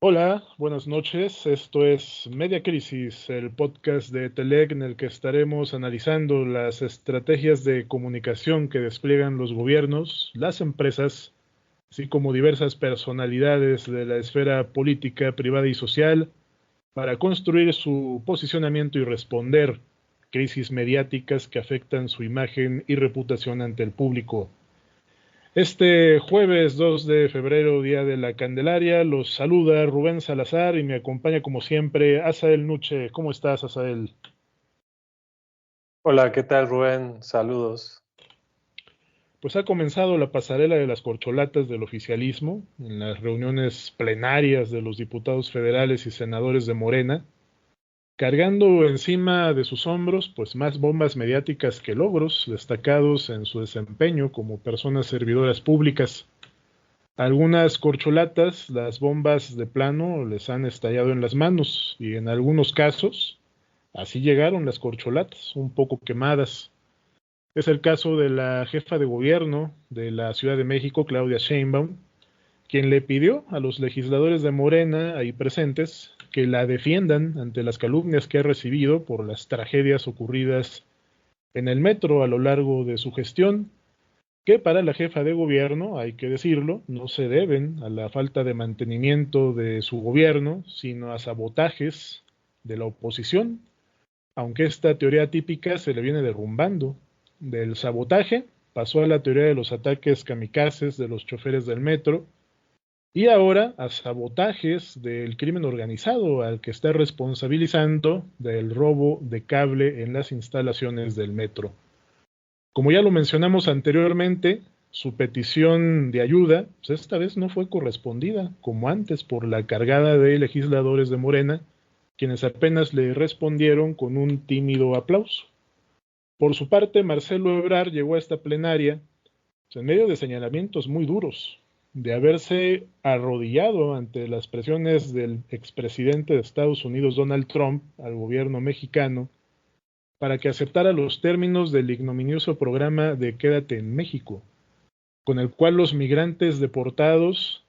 Hola, buenas noches. Esto es Media Crisis, el podcast de Telec en el que estaremos analizando las estrategias de comunicación que despliegan los gobiernos, las empresas, así como diversas personalidades de la esfera política, privada y social, para construir su posicionamiento y responder crisis mediáticas que afectan su imagen y reputación ante el público. Este jueves 2 de febrero, Día de la Candelaria, los saluda Rubén Salazar y me acompaña como siempre Asael Nuche. ¿Cómo estás, Asael? Hola, ¿qué tal, Rubén? Saludos. Pues ha comenzado la pasarela de las corcholatas del oficialismo en las reuniones plenarias de los diputados federales y senadores de Morena, cargando encima de sus hombros pues más bombas mediáticas que logros destacados en su desempeño como personas servidoras públicas. Algunas corcholatas, las bombas de plano les han estallado en las manos y en algunos casos así llegaron las corcholatas, un poco quemadas. Es el caso de la jefa de gobierno de la Ciudad de México, Claudia Sheinbaum, quien le pidió a los legisladores de Morena ahí presentes que la defiendan ante las calumnias que ha recibido por las tragedias ocurridas en el metro a lo largo de su gestión, que para la jefa de gobierno, hay que decirlo, no se deben a la falta de mantenimiento de su gobierno, sino a sabotajes de la oposición, aunque esta teoría típica se le viene derrumbando. Del sabotaje pasó a la teoría de los ataques kamikazes de los choferes del metro y ahora a sabotajes del crimen organizado al que está responsabilizando del robo de cable en las instalaciones del metro. Como ya lo mencionamos anteriormente, su petición de ayuda, pues esta vez no fue correspondida, como antes, por la cargada de legisladores de Morena, quienes apenas le respondieron con un tímido aplauso. Por su parte, Marcelo Ebrard llegó a esta plenaria pues, en medio de señalamientos muy duros, de haberse arrodillado ante las presiones del expresidente de Estados Unidos, Donald Trump, al gobierno mexicano, para que aceptara los términos del ignominioso programa de Quédate en México, con el cual los migrantes deportados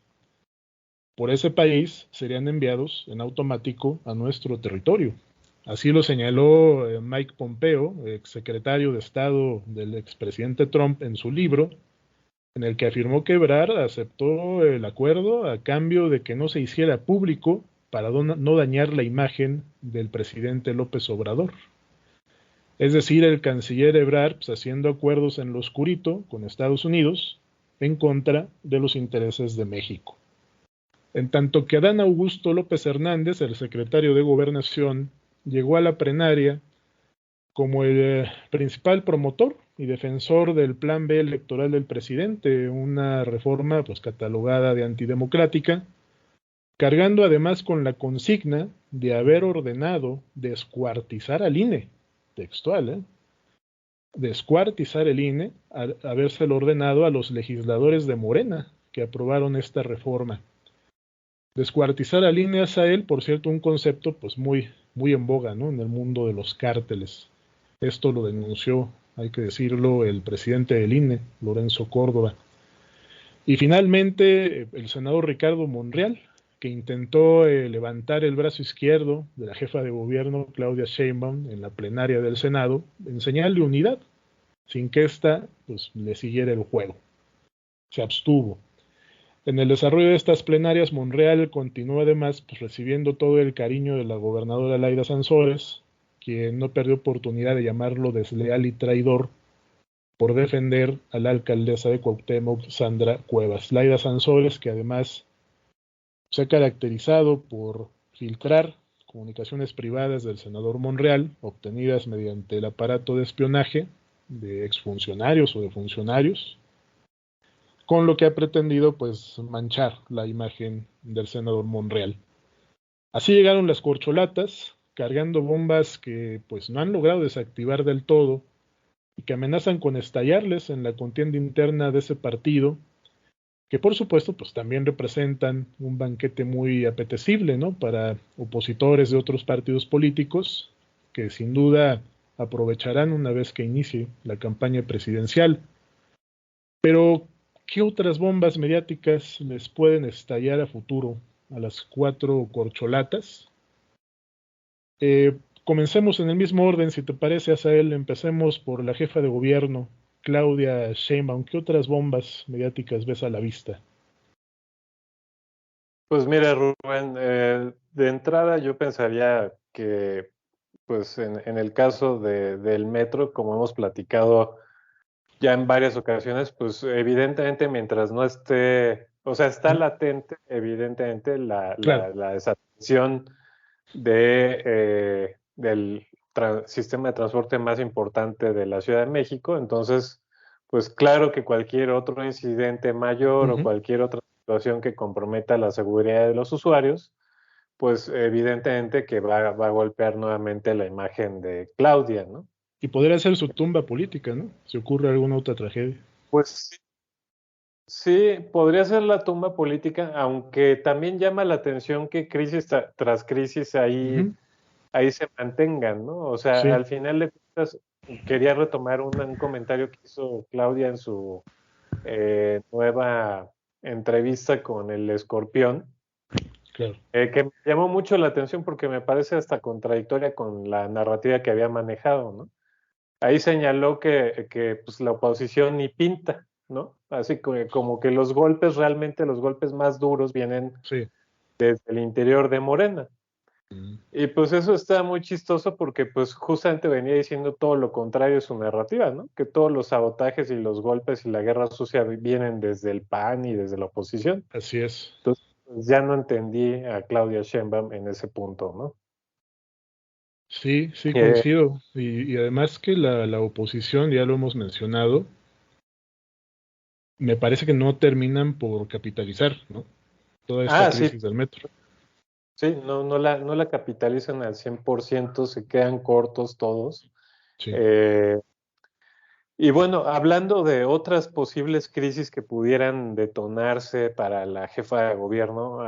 por ese país serían enviados en automático a nuestro territorio. Así lo señaló Mike Pompeo, exsecretario de Estado del expresidente Trump, en su libro, en el que afirmó que Ebrard aceptó el acuerdo a cambio de que no se hiciera público para no dañar la imagen del presidente López Obrador. Es decir, el canciller Ebrard pues, haciendo acuerdos en lo oscurito con Estados Unidos en contra de los intereses de México. En tanto que Adán Augusto López Hernández, el secretario de Gobernación, llegó a la plenaria como el principal promotor y defensor del plan B electoral del presidente, una reforma pues catalogada de antidemocrática, cargando además con la consigna de haber ordenado descuartizar al INE, textual, descuartizar el INE, habérselo ordenado a los legisladores de Morena que aprobaron esta reforma. Descuartizar al INE es a él, por cierto, un concepto pues muy en boga, ¿no? En el mundo de los cárteles. Esto lo denunció, hay que decirlo, el presidente del INE, Lorenzo Córdoba. Y finalmente, el senador Ricardo Monreal, que intentó levantar el brazo izquierdo de la jefa de gobierno, Claudia Sheinbaum, en la plenaria del Senado, en señal de unidad, sin que ésta pues, le siguiera el juego. Se abstuvo. En el desarrollo de estas plenarias, Monreal continuó además pues, recibiendo todo el cariño de la gobernadora Laida Sansores, quien no perdió oportunidad de llamarlo desleal y traidor por defender a la alcaldesa de Cuauhtémoc, Sandra Cuevas. Laida Sansores, que además se ha caracterizado por filtrar comunicaciones privadas del senador Monreal, obtenidas mediante el aparato de espionaje de exfuncionarios o de funcionarios, con lo que ha pretendido pues manchar la imagen del senador Monreal. Así llegaron las corcholatas, cargando bombas que pues no han logrado desactivar del todo y que amenazan con estallarles en la contienda interna de ese partido, que por supuesto pues también representan un banquete muy apetecible, ¿no? Para opositores de otros partidos políticos que sin duda aprovecharán una vez que inicie la campaña presidencial. Pero ¿qué otras bombas mediáticas les pueden estallar a futuro a las 4 corcholatas. Comencemos en el mismo orden, si te parece, Asael. Empecemos por la jefa de gobierno, Claudia Sheinbaum. ¿Qué otras bombas mediáticas ves a la vista? Pues mira, Rubén, de entrada yo pensaría que, pues en el caso del metro, como hemos platicado ya en varias ocasiones, pues evidentemente mientras no esté, o sea, está ¿Mm? latente, evidentemente, Claro. la desaparición del sistema de transporte más importante de la Ciudad de México. Entonces, pues claro que cualquier otro incidente mayor o Ujú. cualquier otra situación que comprometa la seguridad de los usuarios, pues evidentemente que va a golpear nuevamente la imagen de Claudia, ¿no? Y podría ser su tumba política, ¿no? Si ocurre alguna otra tragedia. Pues sí, podría ser la tumba política, aunque también llama la atención que crisis tras crisis Ujú. ahí se mantengan, ¿no? O sea, Sí, al final de cuentas, quería retomar un comentario que hizo Claudia en su nueva entrevista con el Escorpión, claro. que me llamó mucho la atención porque me parece hasta contradictoria con la narrativa que había manejado, ¿no? Ahí señaló que pues, la oposición ni pinta, ¿no? Así como que los golpes, realmente los golpes más duros vienen Sí. desde el interior de Morena. Mm. Y pues eso está muy chistoso porque pues justamente venía diciendo todo lo contrario de su narrativa, ¿no? Que todos los sabotajes y los golpes y la guerra sucia vienen desde el PAN y desde la oposición. Así es. Entonces, pues, ya no entendí a Claudia Sheinbaum en ese punto, ¿no? Sí, sí, Eh, coincido. Y además que la oposición, ya lo hemos mencionado, me parece que no terminan por capitalizar, ¿no? Toda esta sí, crisis del metro. sí, no la capitalizan al 100%, se quedan cortos todos. Sí, Eh, Y bueno, hablando de otras posibles crisis que pudieran detonarse para la jefa de gobierno,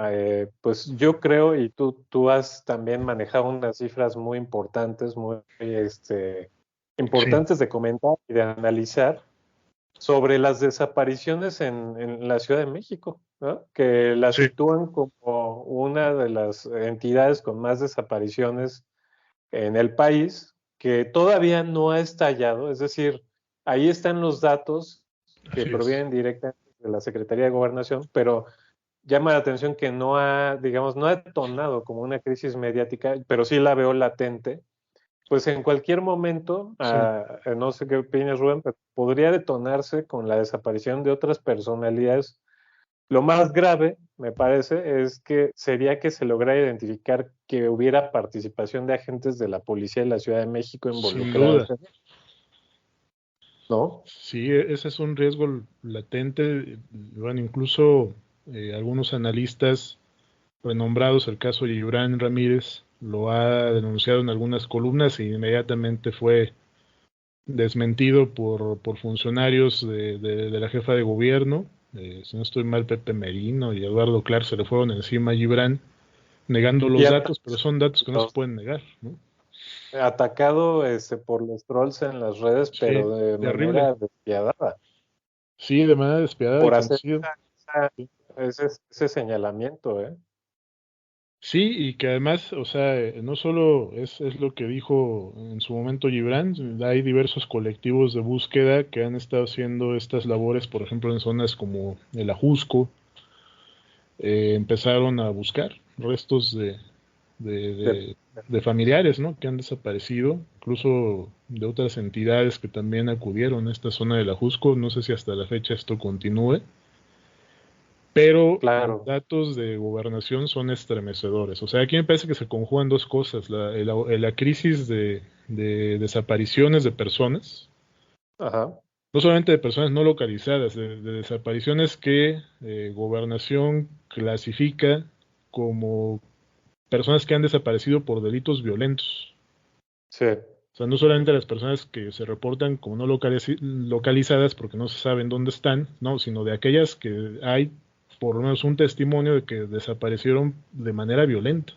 pues yo creo, y tú has también manejado unas cifras muy importantes, muy sí, importantes de comentar y de analizar sobre las desapariciones en la Ciudad de México, ¿no? Que la sí, sitúan como una de las entidades con más desapariciones en el país, que todavía no ha estallado, es decir, ahí están los datos que así es. provienen directamente de la Secretaría de Gobernación, pero llama la atención que no ha, digamos, no ha detonado como una crisis mediática, pero sí la veo latente. Pues en cualquier momento, Sí, no sé qué opinas, Rubén, pero podría detonarse con la desaparición de otras personalidades. Lo más grave, me parece, es que sería que se lograra identificar que hubiera participación de agentes de la policía de la Ciudad de México sin involucrados, duda. ¿no? Sí, ese es un riesgo latente. Bueno, incluso algunos analistas renombrados, el caso de Gibran Ramírez, lo ha denunciado en algunas columnas y inmediatamente fue desmentido por funcionarios de la jefa de gobierno. Si no estoy mal, Pepe Merino y Eduardo Clark se le fueron encima a Gibran negando Y los datos, pero son datos que no se los- pueden negar, ¿no? atacado por los trolls en las redes, Sí, pero de terrible. manera despiadada, Sí, de manera despiadada y por hacer conocido. esa- ese señalamiento, ¿eh? Sí, y que además, o sea, no solo es lo que dijo en su momento Gibran, hay diversos colectivos de búsqueda que han estado haciendo estas labores, por ejemplo, en zonas como el Ajusco, empezaron a buscar restos de, De- de, de familiares, ¿no? Que han desaparecido, incluso de otras entidades que también acudieron a esta zona del Ajusco, no sé si hasta la fecha esto continúe, pero los claro, datos de gobernación son estremecedores. O sea, aquí me parece que se conjugan dos cosas, la crisis de desapariciones de personas, ajá, no solamente de personas no localizadas, de desapariciones que gobernación clasifica como personas que han desaparecido por delitos violentos. sí, O sea, no solamente las personas que se reportan como no localizadas porque no se saben dónde están, no, sino de aquellas que hay por lo menos un testimonio de que desaparecieron de manera violenta.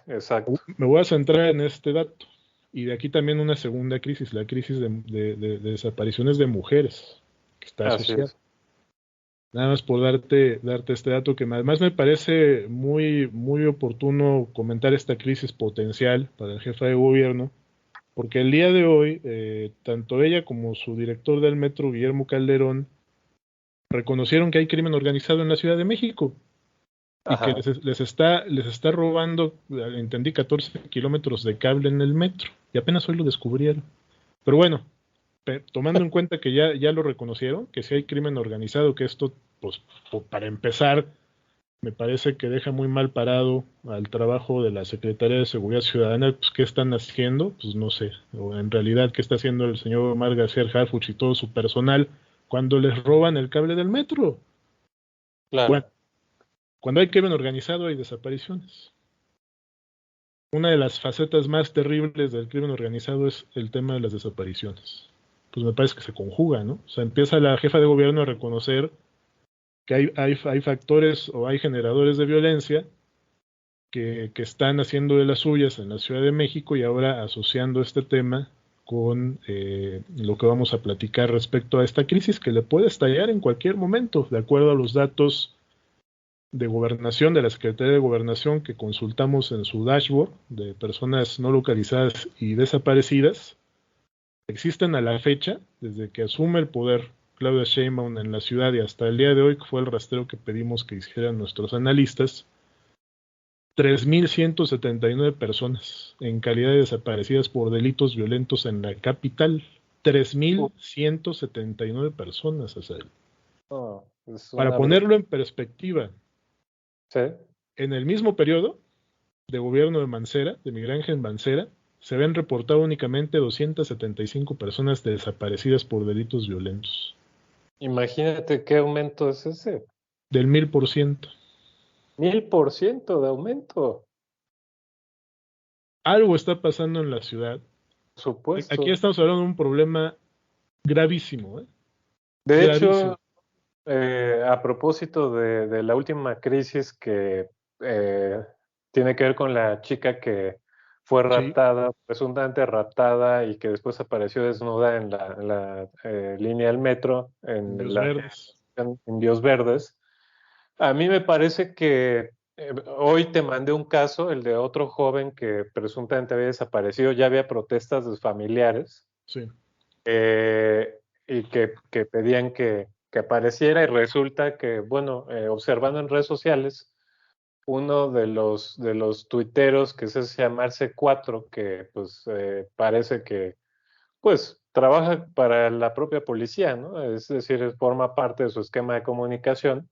exacto, Me voy a centrar en este dato. Y de aquí también una segunda crisis, la crisis de desapariciones de mujeres, que está así asociada. es. Nada más por darte este dato que además me parece muy, muy oportuno comentar esta crisis potencial para el jefe de gobierno, porque el día de hoy, tanto ella como su director del metro, Guillermo Calderón, reconocieron que hay crimen organizado en la Ciudad de México y que Ajá, les está robando, entendí, 14 kilómetros de cable en el metro, y apenas hoy lo descubrieron. Pero bueno, tomando en cuenta que ya lo reconocieron, que si hay crimen organizado, que esto, pues, para empezar, me parece que deja muy mal parado al trabajo de la Secretaría de Seguridad Ciudadana. Pues, ¿qué están haciendo? Pues no sé. O en realidad, ¿qué está haciendo el señor Omar García Harfuch y todo su personal cuando les roban el cable del metro? Bueno, claro. cuando hay crimen organizado hay desapariciones. Una de las facetas más terribles del crimen organizado es el tema de las desapariciones. Pues me parece que se conjuga, ¿no? O sea, empieza la jefa de gobierno a reconocer que hay factores o hay generadores de violencia que están haciendo de las suyas en la Ciudad de México y ahora asociando este tema con lo que vamos a platicar respecto a esta crisis que le puede estallar en cualquier momento, de acuerdo a los datos de gobernación de la Secretaría de Gobernación que consultamos en su dashboard de personas no localizadas y desaparecidas. Existen a la fecha, desde que asume el poder Claudia Sheinbaum en la ciudad y hasta el día de hoy, que fue el rastreo que pedimos que hicieran nuestros analistas, 3.179 personas en calidad de desaparecidas por delitos violentos en la capital. Uh, 3.179 personas, Azael. no, es Para una ponerlo en perspectiva, sí. en el mismo periodo de gobierno de Mancera, de Miguel Ángel Mancera, se habían reportado únicamente 275 personas desaparecidas por delitos violentos. Imagínate qué aumento es ese. Del 1000%. 1000% de aumento, Algo está pasando en la ciudad. por Aquí supuesto. estamos hablando de un problema gravísimo, ¿eh? De Gravísimo. hecho, a propósito de la última crisis que eh, tiene que ver con la chica que fue Sí, raptada, presuntamente raptada y que después apareció desnuda en la línea del metro, indios verdes. en Indios Verdes. A mí me parece que hoy te mandé un caso, el de otro joven que presuntamente había desaparecido, ya había protestas de sus familiares Sí, eh, y que pedían que apareciera y resulta que, bueno, observando en redes sociales, uno de los tuiteros que se hace llamarse Cuatro, que pues parece que pues trabaja para la propia policía, ¿no? Es decir, forma parte de su esquema de comunicación.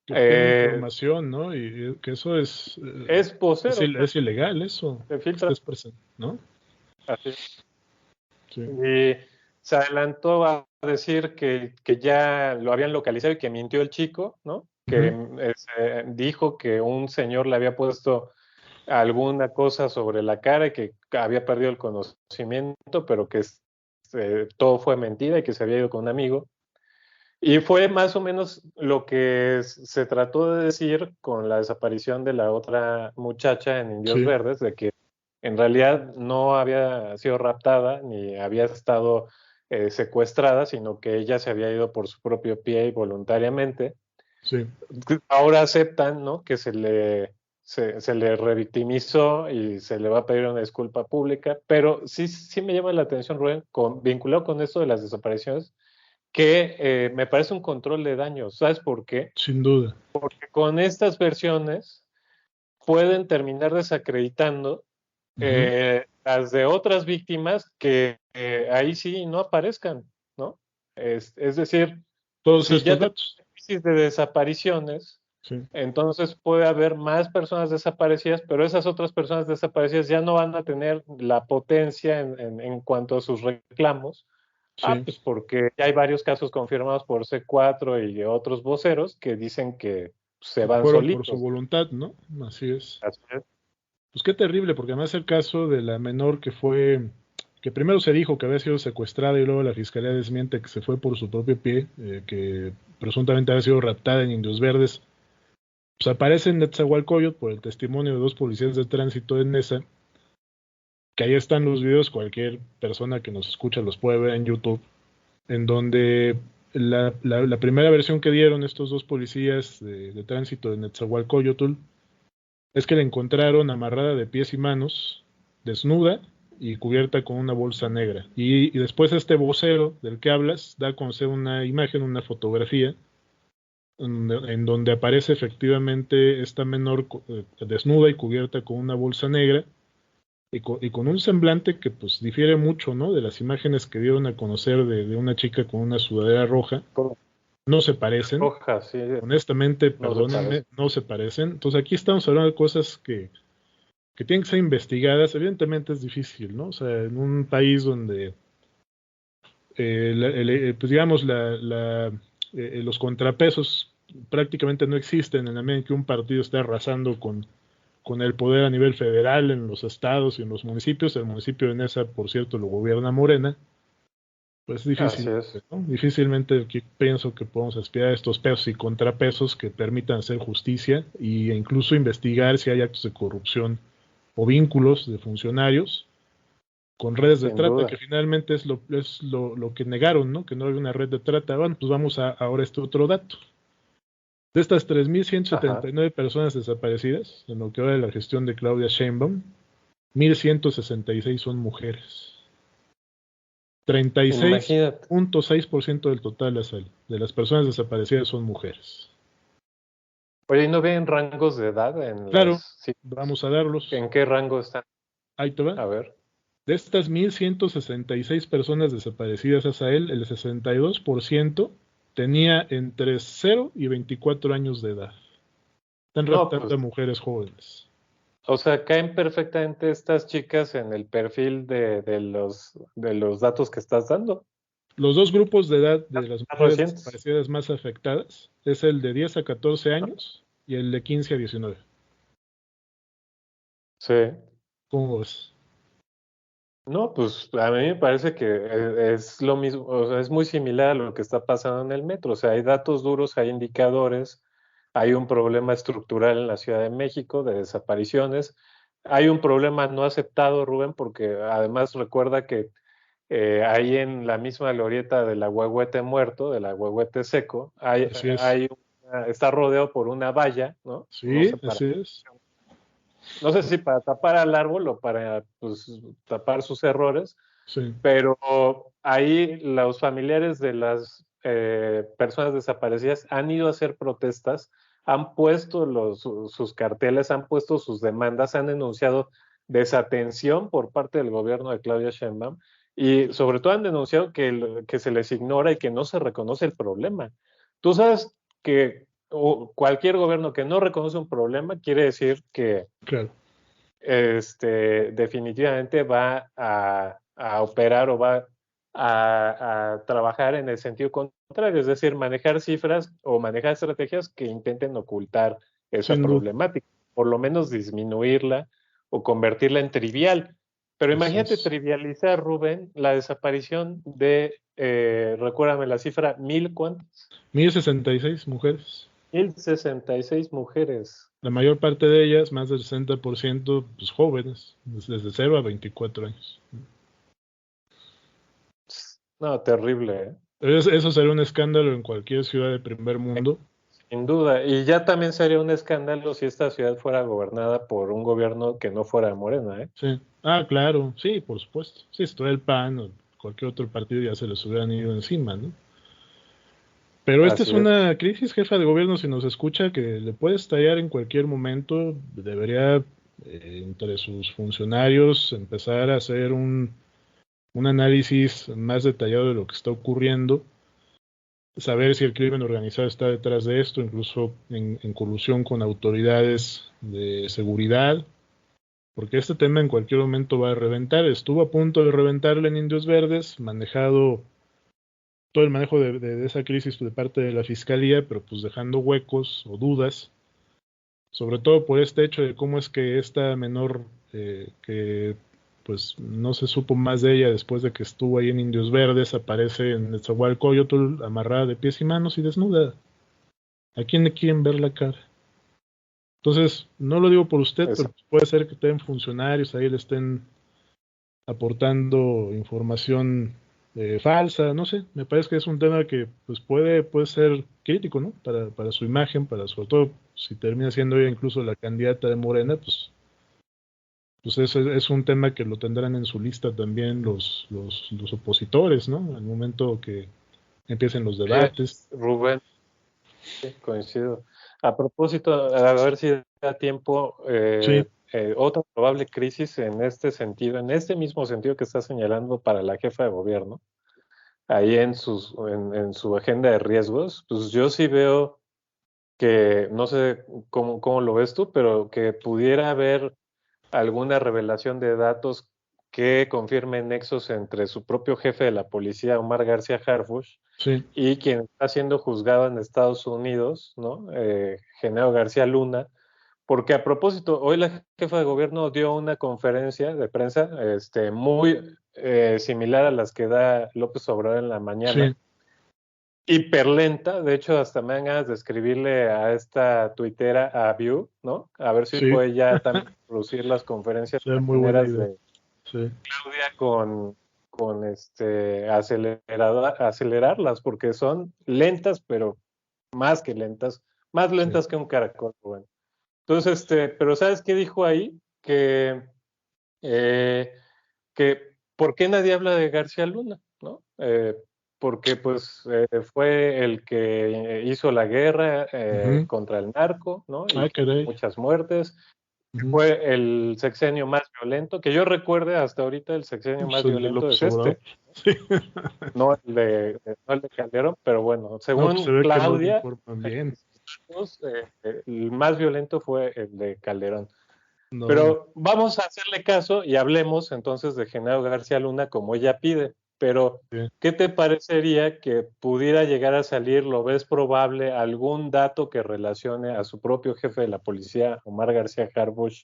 que obtiene Eh, información, ¿no? Y que eso es vocero, es ilegal, eso, se que filtra estés presente, ¿no? así. Sí. Y se adelantó a decir que ya lo habían localizado y que mintió el chico, ¿no? Que Ujú. dijo que un señor le había puesto alguna cosa sobre la cara y que había perdido el conocimiento, pero que todo fue mentira y que se había ido con un amigo. Y fue más o menos lo que se trató de decir con la desaparición de la otra muchacha en Indios Sí, Verdes, de que en realidad no había sido raptada ni había estado secuestrada, sino que ella se había ido por su propio pie y voluntariamente. sí. Ahora aceptan, ¿no? Que se le revictimizó y se le va a pedir una disculpa pública, pero sí me llama la atención, Rubén, vinculado con esto de las desapariciones, que me parece un control de daños. ¿Sabes por qué? Sin duda. Que con estas versiones pueden terminar desacreditando Ujú. las de otras víctimas que ahí sí no aparezcan, ¿no? Es decir, Todos si estos ya tenemos datos. una crisis de desapariciones, Sí. entonces puede haber más personas desaparecidas, pero esas otras personas desaparecidas ya no van a tener la potencia en cuanto a sus reclamos. Ah, Sí. pues porque ya hay varios casos confirmados por C4 y otros voceros que dicen que se Que van fueron por su solitos. voluntad, ¿no? Así es. Así es. Pues qué terrible, porque además el caso de la menor que primero se dijo que había sido secuestrada y luego la fiscalía desmiente que se fue por su propio pie, que presuntamente había sido raptada en Indios Verdes, pues aparece en Netzahualcóyotl por el testimonio de dos policías de tránsito de Nesa, que ahí están los videos, cualquier persona que nos escucha los puede ver en YouTube, en donde la primera versión que dieron estos dos policías de tránsito de Netzahualcóyotl es que la encontraron amarrada de pies y manos, desnuda y cubierta con una bolsa negra. Y después este vocero del que hablas da a conocer una imagen, una fotografía, en donde aparece efectivamente esta menor desnuda y cubierta con una bolsa negra y con un semblante que pues difiere mucho, ¿no? De las imágenes que dieron a conocer de una chica con una sudadera roja. No se parecen. Roja, sí. Honestamente, No se perdónenme, parece. no se parecen. Entonces aquí estamos hablando de cosas que tienen que ser investigadas. Evidentemente es difícil, ¿no? O sea, en un país donde, pues digamos, los contrapesos prácticamente no existen en la medida en que un partido está arrasando con el poder a nivel federal en los estados y en los municipios. El municipio de Nesa, por cierto, lo gobierna Morena. Pues Así difícil, es. ¿no? Difícilmente pienso que podemos aspirar a estos pesos y contrapesos que permitan hacer justicia e incluso investigar si hay actos de corrupción o vínculos de funcionarios con redes de Sin trata, duda. que finalmente es lo que negaron, ¿no? Que no hay una red de trata. Bueno, pues vamos a ahora este otro dato. De estas Ajá. 3.179 personas desaparecidas, en lo que va de la gestión de Claudia Sheinbaum, 1.166 son mujeres. Imagínate. 36.6% del total de las personas desaparecidas son mujeres. Oye, ¿y no ven rangos de edad en Claro, las cifras? vamos a darlos. ¿En qué rango están? Ahí te va. A ver. De estas 1.166 personas desaparecidas, Asael, el 62% tenía entre 0 y 24 años de edad. Están No, raptando pues, a mujeres jóvenes. o sea, caen perfectamente estas chicas en el perfil de los datos que estás dando. Los dos grupos de edad de las Más mujeres recientes. desaparecidas más afectadas es el de 10 a 14 años y el de 15 a 19. Sí. ¿Cómo ves? No, pues a mí me parece que es lo mismo, o sea, es muy similar a lo que está pasando en el metro. O sea, hay datos duros, hay indicadores, hay un problema estructural en la Ciudad de México de desapariciones, hay un problema no aceptado, Rubén, porque además recuerda que ahí en la misma glorieta del Ahuehuete muerto, del Ahuehuete seco, Así es. está rodeado por una valla, ¿no? No Sí, sé así es. no sé si para tapar al árbol o para pues, tapar sus errores, Sí. pero ahí los familiares de las personas desaparecidas han ido a hacer protestas, han puesto sus carteles, han puesto sus demandas, han denunciado desatención por parte del gobierno de Claudia Sheinbaum y sobre todo han denunciado que se les ignora y que no se reconoce el problema. Tú sabes que cualquier gobierno que no reconoce un problema quiere decir que Claro. definitivamente va a operar o va a trabajar en el sentido contrario, es decir, manejar cifras o manejar estrategias que intenten ocultar esa Sin duda. problemática, por lo menos disminuirla o convertirla en trivial. Pero Así imagínate es. trivializar, Rubén, la desaparición recuérdame la cifra, ¿cuántas? 1.066 mujeres. 1,066 mujeres. La mayor parte de ellas, más del 60%, pues jóvenes, desde 0 a 24 años. No, terrible, ¿eh? Eso sería un escándalo en cualquier ciudad de primer mundo. Sin duda, y ya también sería un escándalo si esta ciudad fuera gobernada por un gobierno que no fuera de Morena, ¿eh? Sí. Ah, claro, sí, por supuesto. Sí, esto el PAN o cualquier otro partido ya se les hubieran ido encima, ¿no? Pero esta es Así es. una crisis, jefa de gobierno, si nos escucha, que le puede estallar en cualquier momento. Debería, entre sus funcionarios, empezar a hacer un análisis más detallado de lo que está ocurriendo, saber si el crimen organizado está detrás de esto, incluso en colusión con autoridades de seguridad, porque este tema en cualquier momento va a reventar. Estuvo a punto de reventarle en Indios Verdes, manejado todo el manejo de esa crisis de parte de la fiscalía, pero pues dejando huecos o dudas, sobre todo por este hecho de cómo es que esta menor, que pues no se supo más de ella después de que estuvo ahí en Indios Verdes, aparece en Netzahualcóyotl amarrada de pies y manos y desnuda. ¿A quién le quieren ver la cara? Entonces, no lo digo por usted, pero Esa- puede ser que estén funcionarios ahí le estén aportando información falsa, no sé, me parece que es un tema que pues puede ser crítico, ¿no? Para su imagen, sobre todo si termina siendo ella incluso la candidata de Morena, pues es un tema que lo tendrán en su lista también los opositores, ¿no? Al momento que empiecen los Oye, debates. Rubén, sí, coincido. A propósito, a ver si da tiempo, Sí, otra probable crisis en este sentido, en este mismo sentido que está señalando para la jefa de gobierno, ahí en su agenda de riesgos, pues yo sí veo que, no sé cómo lo ves tú, pero que pudiera haber alguna revelación de datos que confirmen nexos entre su propio jefe de la policía, Omar García Harfuch, sí, y quien está siendo juzgado en Estados Unidos, ¿no? Genaro García Luna, porque a propósito, hoy la jefa de gobierno dio una conferencia de prensa muy similar a las que da López Obrador en la mañana, sí, hiperlenta, de hecho hasta me dan ganas de escribirle a esta tuitera, a View, ¿no? A ver si sí, puede ya también producir las conferencias sea muy buena mañaneras idea. de Sí, Claudia con acelerarlas, porque son lentas, pero más que lentas, más sí, lentas que un caracol, bueno. Entonces, pero ¿sabes qué dijo ahí? Eh, que ¿por qué nadie habla de García Luna? ¿No? Porque pues fue el que hizo la guerra ujú. contra el narco, ¿no? Y Ah, que caray. muchas muertes. Ujú. Fue el sexenio más violento, que yo recuerde hasta ahorita el sexenio Pues más el de violento López es Obrador. este, Sí. no el de Calderón, pero bueno, No, pues se según ve que no le Claudia, informan bien. el más violento fue el de Calderón. No, Pero vamos a hacerle caso y hablemos entonces de Genaro García Luna como ella pide. Pero, sí. ¿qué te parecería que pudiera llegar a salir, lo ves probable, algún dato que relacione a su propio jefe de la policía, Omar García Harfuch,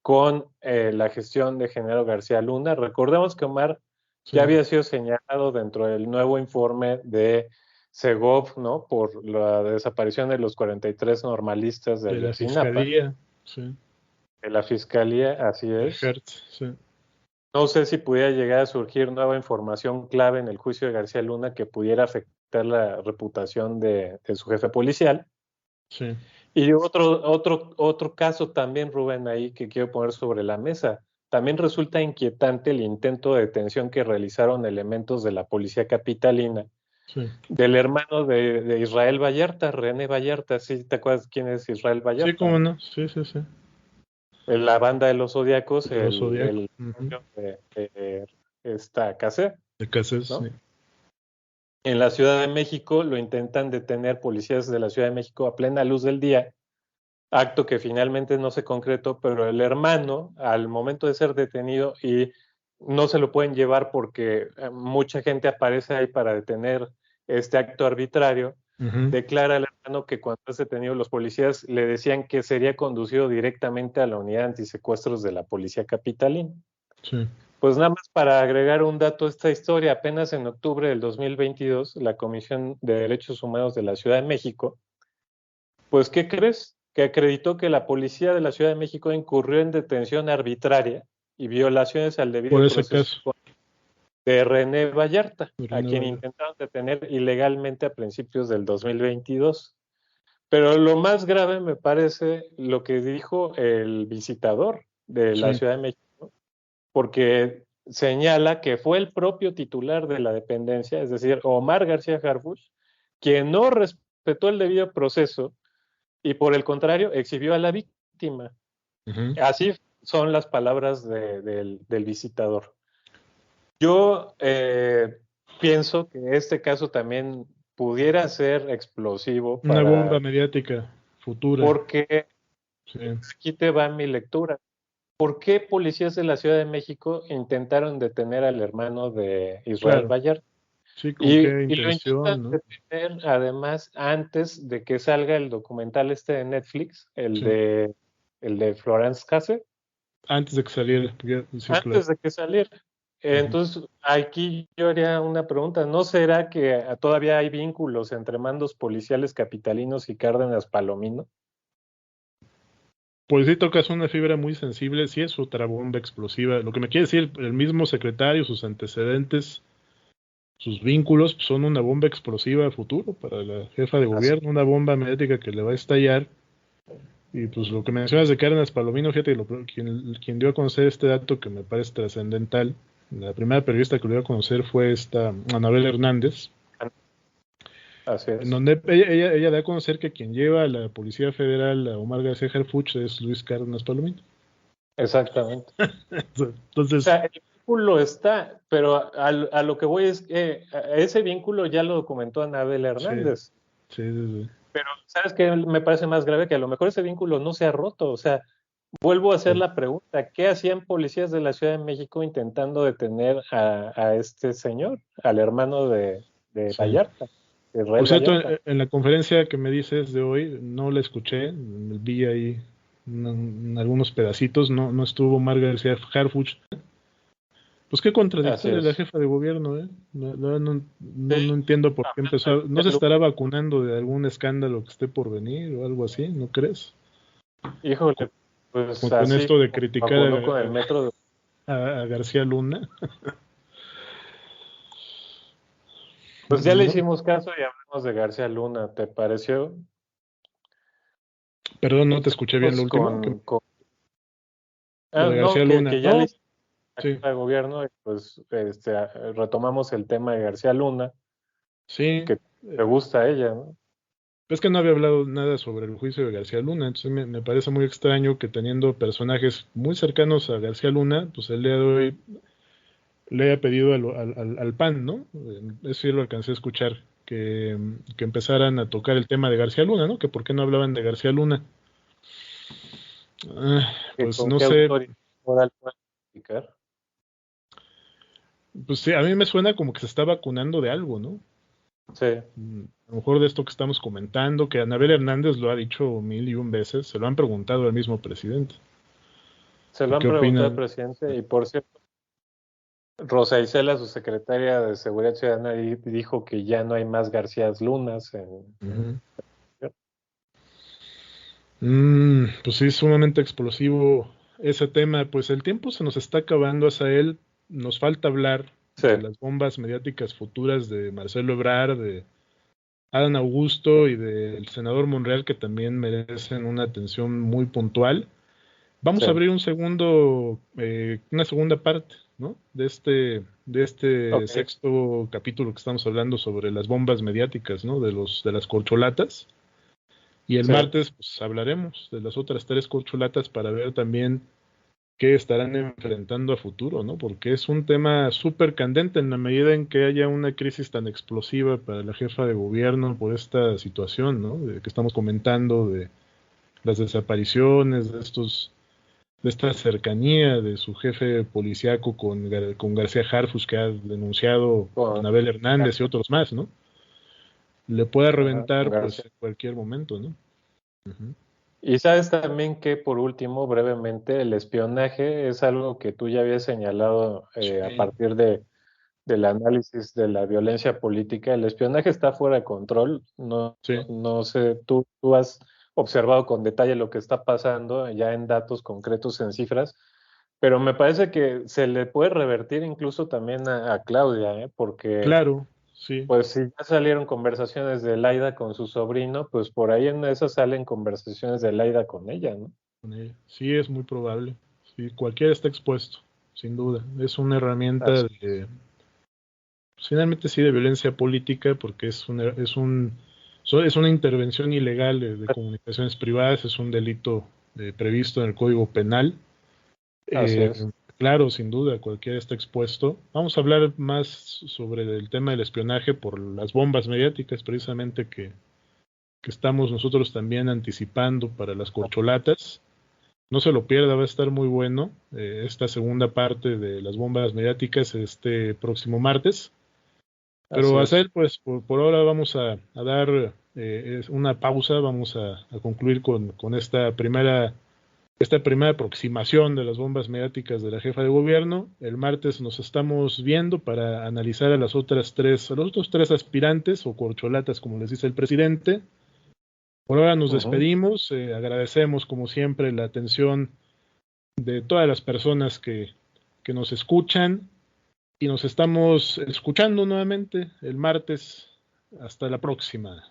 con la gestión de Genaro García Luna? Recordemos que Omar Sí. ya había sido señalado dentro del nuevo informe de Segov, ¿no? Por la desaparición de los 43 normalistas de De la Ayotzinapa, fiscalía. Sí. de la fiscalía, así De es. Hertz. Sí. No sé si pudiera llegar a surgir nueva información clave en el juicio de García Luna que pudiera afectar la reputación de su jefe policial. Sí. Y otro caso también, Rubén, ahí que quiero poner sobre la mesa. También resulta inquietante el intento de detención que realizaron elementos de la policía capitalina Sí. del hermano de Israel Vallarta, René Vallarta. ¿Sí te acuerdas quién es Israel Sí, Vallarta, cómo no? no. Sí, sí, sí. La banda de los Zodiacos, De los Zodíaco. el Ujú. novio de esta casa, De Cassés, sí. ¿no? En la Ciudad de México lo intentan detener policías de la Ciudad de México a plena luz del día, acto que finalmente no se concretó, pero el hermano, al momento de ser detenido y no se lo pueden llevar porque mucha gente aparece ahí para detener este acto arbitrario, Ujú. declara el hermano que cuando es detenido los policías le decían que sería conducido directamente a la unidad antisecuestros de la policía capitalina. Sí. Pues nada más para agregar un dato a esta historia, apenas en octubre del 2022, la Comisión de Derechos Humanos de la Ciudad de México, pues ¿qué crees? Que acreditó que la policía de la Ciudad de México incurrió en detención arbitraria y violaciones al Por debido ese proceso caso. de René Vallarta, De a René quien Valera. intentaron detener ilegalmente a principios del 2022. Pero lo más grave me parece lo que dijo el visitador de la Sí. Ciudad de México, porque señala que fue el propio titular de la dependencia, es decir, Omar García Harfuch, quien no respetó el debido proceso y por el contrario exhibió a la víctima. Ujú. Así son las palabras del visitador. Yo pienso que este caso también pudiera ser explosivo Una bomba para, mediática futura. porque Sí. aquí te va mi lectura. ¿Por qué policías de la Ciudad de México intentaron detener al hermano de Israel Claro. Vallarta? Sí, con qué Y lo intentan intención, ¿no? detener además antes de que salga el documental de Netflix, Sí. el de Florence Cassel, Antes de que saliera. Sí, claro. antes de que saliera. Ujú. Entonces, aquí yo haría una pregunta, ¿no será que todavía hay vínculos entre mandos policiales capitalinos y Cárdenas Palomino? Pues sí tocas una fibra muy sensible, sí es otra bomba explosiva. Lo que me quiere decir el mismo secretario, sus antecedentes, sus vínculos pues, son una bomba explosiva a futuro para la jefa de Así, gobierno, una bomba mediática que le va a estallar. Y pues lo que mencionas de Cárdenas Palomino, fíjate, quien dio a conocer este dato que me parece trascendental, la primera periodista que lo dio a conocer fue esta Anabel Hernández, así en es. donde ella da a conocer que quien lleva a la Policía Federal a Omar García Harfuch es Luis Cárdenas Palomino. Exactamente. O Entonces, sea, el vínculo está, pero a lo que voy es que ese vínculo ya lo documentó Anabel sí, Hernández. sí, sí, Pero, ¿sabes qué me parece más grave? Que a lo mejor ese vínculo no se ha roto. O sea, vuelvo a hacer sí. la pregunta, ¿qué hacían policías de la Ciudad de México intentando detener a este señor, al hermano de Sí. Vallarta, de Por Israel cierto, Vallarta? en la conferencia que me dices de hoy, no la escuché, vi ahí algunos pedacitos, no estuvo Omar García Harfuch. Pues qué Así contradictoria la es. jefa de gobierno, ¿eh? Sí, No entiendo por qué empezó. hablando de ¿No se García estará vacunando de algún escándalo que esté por venir o algo así? ¿No crees? híjole, Con, pues con así esto de como criticar vacunó con el metro. a García Luna. Pues ya le No, hicimos caso y hablamos de García Luna, ¿te pareció? perdón, no te escuché bien lo Pues último. Lo de no, García Luna. que ya le No, hicimos a la sí, jefa de gobierno y pues retomamos el tema de García Luna, sí. que te gusta a ella, ¿no? Es que no había hablado nada sobre el juicio de García Luna, entonces me parece muy extraño que teniendo personajes muy cercanos a García Luna, pues el día de hoy le haya pedido al PAN, ¿no? Eso sí lo alcancé a escuchar, que empezaran a tocar el tema de García Luna, ¿no? Que por qué no hablaban de García Luna. Que Pues con no qué sé, autoridad moral pueden explicar. pues sí, a mí me suena como que se está vacunando de algo, ¿no? Sí, A lo mejor de esto que estamos comentando, que Anabel Hernández lo ha dicho mil y un veces, se lo han preguntado al mismo presidente. se lo ¿Y han qué preguntado al opina? presidente y por cierto, Rosa Isela, su secretaria de Seguridad Ciudadana, dijo que ya no hay más García Lunas en... Ujú. Pues sí, es sumamente explosivo ese tema. Pues el tiempo se nos está acabando, Asael. Nos falta hablar Sí, de las bombas mediáticas futuras de Marcelo Ebrard, de Adán Augusto y del senador Monreal, que también merecen una atención muy puntual. sí, Vamos a abrir una segunda parte, ¿no? De este ok, sexto capítulo que estamos hablando sobre las bombas mediáticas, ¿no? De las corcholatas. Y el sí. martes, pues hablaremos de las otras tres corcholatas para ver también qué estarán enfrentando a futuro, ¿no? Porque es un tema súper candente en la medida en que haya una crisis tan explosiva para la jefa de gobierno por esta situación, ¿no? De que estamos comentando de las desapariciones, de esta cercanía de su jefe policíaco con García Harfuch que ha denunciado a Con Anabel Hernández y García, otros más, ¿no? Le puede ajá, con reventar pues García. en cualquier momento, ¿no? Ujú. Y sabes también que, por último, brevemente, el espionaje es algo que tú ya habías señalado a Sí, partir del análisis de la violencia política. El espionaje está fuera de control. No, sí. no sé, tú has observado con detalle lo que está pasando ya en datos concretos, en cifras, pero me parece que se le puede revertir incluso también a Claudia, ¿eh? Porque Claro, sí, pues si ya salieron conversaciones de Laida con su sobrino, pues por ahí en esas salen conversaciones de Laida con ella, ¿no? con ella. Sí, es muy probable. Sí, cualquiera está expuesto, sin duda. Es una herramienta Así, de, pues, finalmente sí, de violencia política, porque es una intervención ilegal de comunicaciones privadas, es un delito previsto en el Código Penal. así Eh, es. claro, sin duda, cualquiera está expuesto. Vamos a hablar más sobre el tema del espionaje por las bombas mediáticas, precisamente que estamos nosotros también anticipando para las corcholatas. No se lo pierda, va a estar muy bueno esta segunda parte de las bombas mediáticas este próximo martes. Así Pero a es. hacer, pues por ahora vamos a dar una pausa, vamos a concluir con esta primera aproximación de las bombas mediáticas de la jefa de gobierno. El martes nos estamos viendo para analizar a los otros tres aspirantes o corcholatas, como les dice el presidente. Por ahora nos Ujú. despedimos, agradecemos como siempre la atención de todas las personas que nos escuchan y nos estamos escuchando nuevamente el martes. Hasta la próxima.